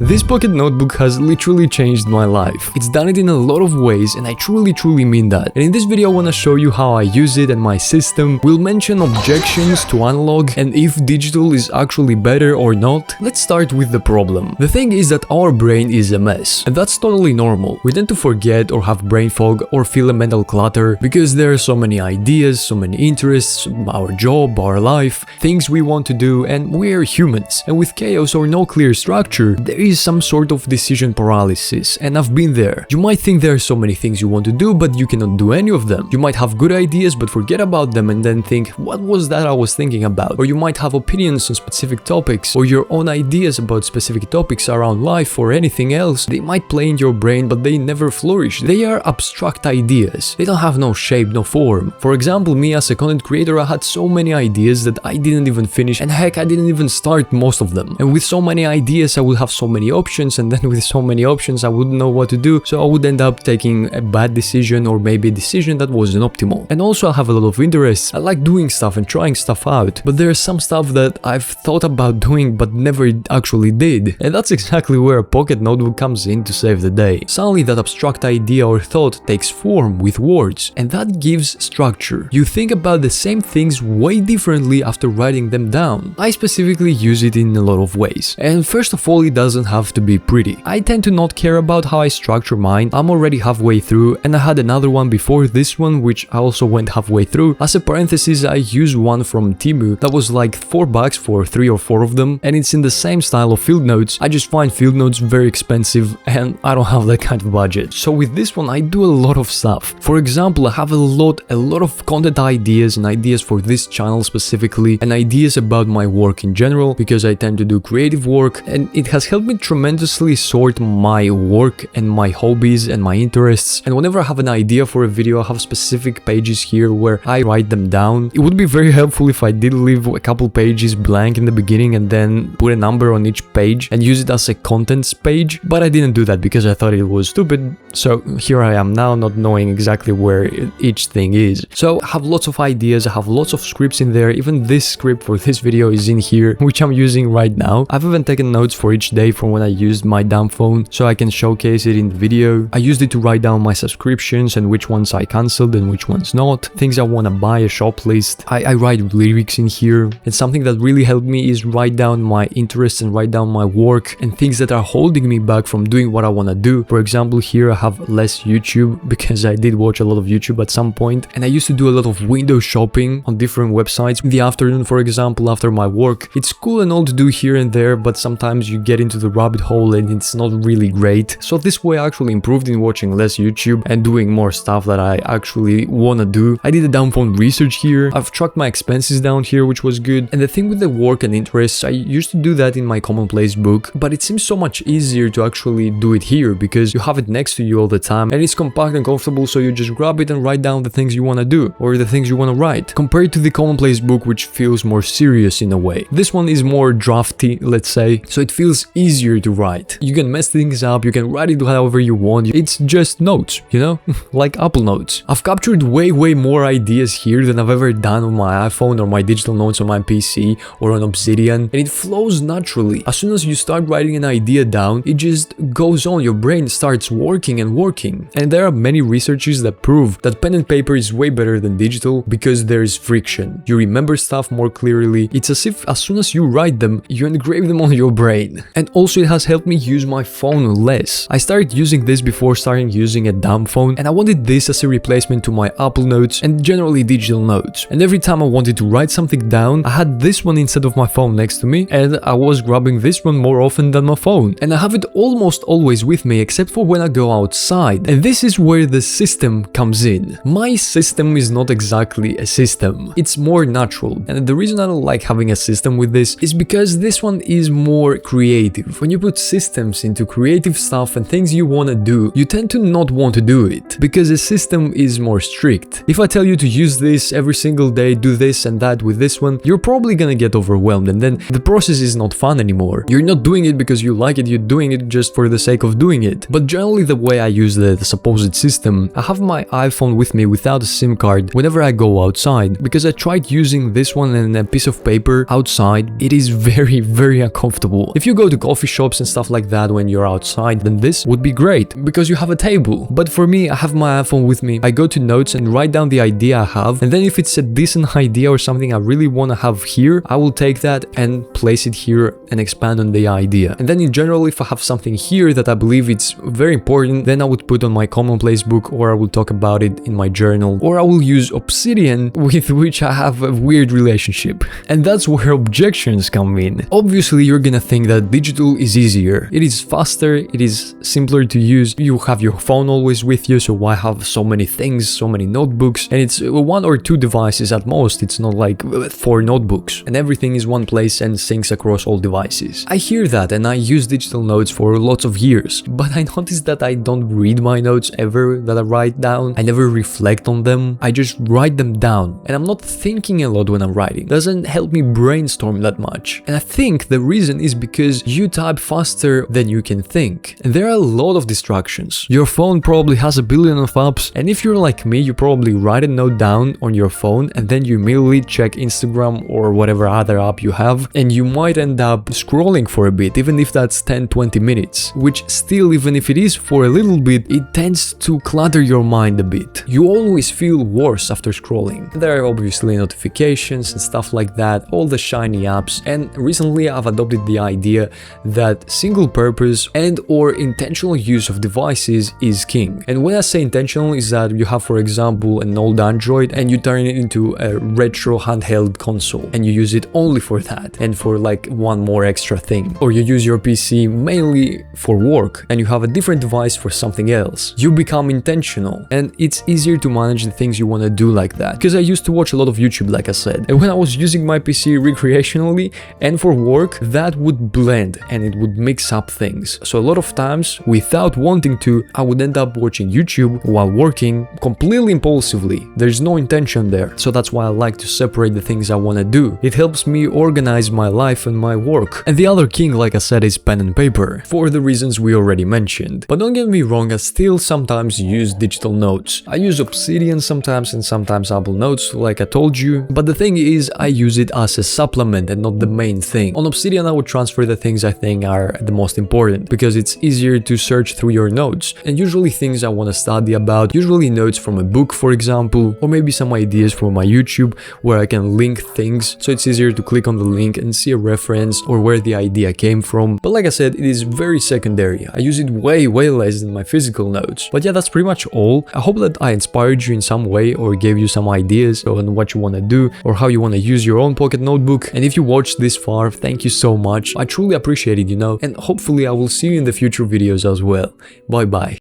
This pocket notebook has literally changed my life. It's done it in a lot of ways and I truly mean that. And in this video I want to show you how I use it and my system. We'll mention objections to analog and if digital is actually better or not. Let's start with the problem. The thing is that our brain is a mess and that's totally normal. We tend to forget or have brain fog or feel a mental clutter because there are so many ideas, so many interests, our job, our life, things we want to do, and we're humans. And with chaos or no clear structure, there is some sort of decision paralysis, and I've been there. You might think there are so many things you want to do, but you cannot do any of them. You might have good ideas, but forget about them and then think, what was that I was thinking about? Or you might have opinions on specific topics, or your own ideas about specific topics around life or anything else. They might play in your brain, but they never flourish. They are abstract ideas. They don't have no shape, no form. For example, me as a content creator, I had so many ideas that I didn't even finish, and heck, I didn't even start most of them. And with so many ideas, I would have so many options, and then with so many options I wouldn't know what to do, so I would end up taking a bad decision or maybe a decision that wasn't optimal. And also I have a lot of interests. I like doing stuff and trying stuff out, but there's some stuff that I've thought about doing but never actually did, and that's exactly where a pocket notebook comes in to save the day. Suddenly that abstract idea or thought takes form with words, and that gives structure. You think about the same things way differently after writing them down. I specifically use it in a lot of ways, and first of all, it doesn't have to be pretty. I tend to not care about how I structure mine. I'm already halfway through, and I had another one before this one which I also went halfway through. As a parenthesis, I used one from Temu that was like $4 for 3 or 4 of them, and it's in the same style of field notes. I just find field notes very expensive and I don't have that kind of budget. So with this one I do a lot of stuff. For example, I have a lot of content ideas and ideas for this channel specifically, and ideas about my work in general, because I tend to do creative work, and it has helped me tremendously sort my work and my hobbies and my interests. And whenever I have an idea for a video, I have specific pages here where I write them down. It would be very helpful if I did leave a couple pages blank in the beginning and then put a number on each page and use it as a contents page, but I didn't do that because I thought it was stupid. So here I am now, not knowing exactly where each thing is. So I have lots of ideas, I have lots of scripts in there. Even this script for this video is in here, which I'm using right now. I've even taken notes for each day from when I used my dumb phone, so I can showcase it in the video. I used it to write down my subscriptions and which ones I cancelled and which ones not. Things I want to buy, a shop list. I write lyrics in here, and something that really helped me is write down my interests and write down my work and things that are holding me back from doing what I want to do. For example, here I have less YouTube because I did watch a lot of YouTube at some point, and I used to do a lot of window shopping on different websites in the afternoon, for example, after my work. It's cool and all to do here and there, but sometimes you get into the rabbit hole and it's not really great. So this way I actually improved in watching less YouTube and doing more stuff that I actually wanna do. I did a down phone research here. I've tracked my expenses down here, which was good. And the thing with the work and interests, I used to do that in my commonplace book, but it seems so much easier to actually do it here because you have it next to you all the time and it's compact and comfortable, so you just grab it and write down the things you wanna do or the things you wanna write, compared to the commonplace book, which feels more serious in a way. This one is more drafty, let's say, so it feels easier to write. You can mess things up, you can write it however you want. It's just notes, you know, like Apple Notes. I've captured way more ideas here than I've ever done on my iPhone or my digital notes on my PC or on Obsidian, and it flows naturally. As soon as you start writing an idea down, it just goes on. Your brain starts working and working. And there are many researches that prove that pen and paper is way better than digital because there is friction. You remember stuff more clearly. It's as if as soon as you write them, you engrave them on your brain. And also it has helped me use my phone less. I started using this before starting using a dumb phone, and I wanted this as a replacement to my Apple Notes and generally digital notes. And every time I wanted to write something down, I had this one instead of my phone next to me, and I was grabbing this one more often than my phone. And I have it almost always with me except for when I go outside. And this is where the system comes in. My system is not exactly a system. It's more natural. And the reason I don't like having a system with this is because this one is more creative. When you put systems into creative stuff and things you want to do, you tend to not want to do it because the system is more strict. If I tell you to use this every single day, do this and that with this one, you're probably gonna get overwhelmed and then the process is not fun anymore. You're not doing it because you like it, you're doing it just for the sake of doing it. But generally the way I use the supposed system, I have my iPhone with me without a SIM card whenever I go outside, because I tried using this one and a piece of paper outside. It is very uncomfortable. If you go to coffee coffee shops and stuff like that when you're outside, then this would be great because you have a table. But for me, I have my iPhone with me. I go to notes and write down the idea I have, and then if it's a decent idea or something I really want to have here, I will take that and place it here and expand on the idea. And then in general, if I have something here that I believe it's very important, then I would put on my commonplace book, or I will talk about it in my journal, or I will use Obsidian, with which I have a weird relationship. And that's where objections come in. Obviously, you're gonna think that digital is easier. It is faster, it is simpler to use. You have your phone always with you, so why have so many things, so many notebooks? And it's one or two devices at most. It's not like 4 notebooks. And everything is one place and syncs across all devices. I hear that and I use digital notes for lots of years, but I noticed that I don't read my notes ever that I write down. I never reflect on them. I just write them down, and I'm not thinking a lot when I'm writing. It doesn't help me brainstorm that much. And I think the reason is because you type faster than you can think. And there are a lot of distractions. Your phone probably has a billion of apps, and if you're like me, you probably write a note down on your phone and then you immediately check Instagram or whatever other app you have, and you might end up scrolling for a bit, even if that's 10-20 minutes, which still, even if it is for a little bit, it tends to clutter your mind a bit. You always feel worse after scrolling. There are obviously notifications and stuff like that, all the shiny apps, and recently I've adopted the idea that single purpose and or intentional use of devices is king. And when I say intentional, is that you have, for example, an old Android and you turn it into a retro handheld console and you use it only for that and for like one more extra thing. Or you use your PC mainly for work and you have a different device for something else. You become intentional, and it's easier to manage the things you want to do like that. Because I used to watch a lot of YouTube, like I said, and when I was using my PC recreationally and for work, that would blend and it would mix up things. So a lot of times, without wanting to, I would end up watching YouTube while working completely impulsively. There's no intention there. So that's why I like to separate the things I want to do. It helps me organize my life and my work. And the other king, like I said, is pen and paper, for the reasons we already mentioned. But don't get me wrong, I still sometimes use digital notes. I use Obsidian sometimes and sometimes Apple Notes, like I told you. But the thing is, I use it as a supplement and not the main thing. On Obsidian, I would transfer the things I think are the most important, because it's easier to search through your notes. And usually things I want to study about, usually notes from a book, for example, or maybe some ideas from my YouTube where I can link things, so it's easier to click on the link and see a reference or where the idea came from. But like I said, it is very secondary. I use it way less than my physical notes. But yeah, that's pretty much all. I hope that I inspired you in some way or gave you some ideas on what you want to do or how you want to use your own pocket notebook. And if you watched this far, thank you so much. I truly appreciate it, you know, and hopefully I will see you in the future videos as well. Bye bye.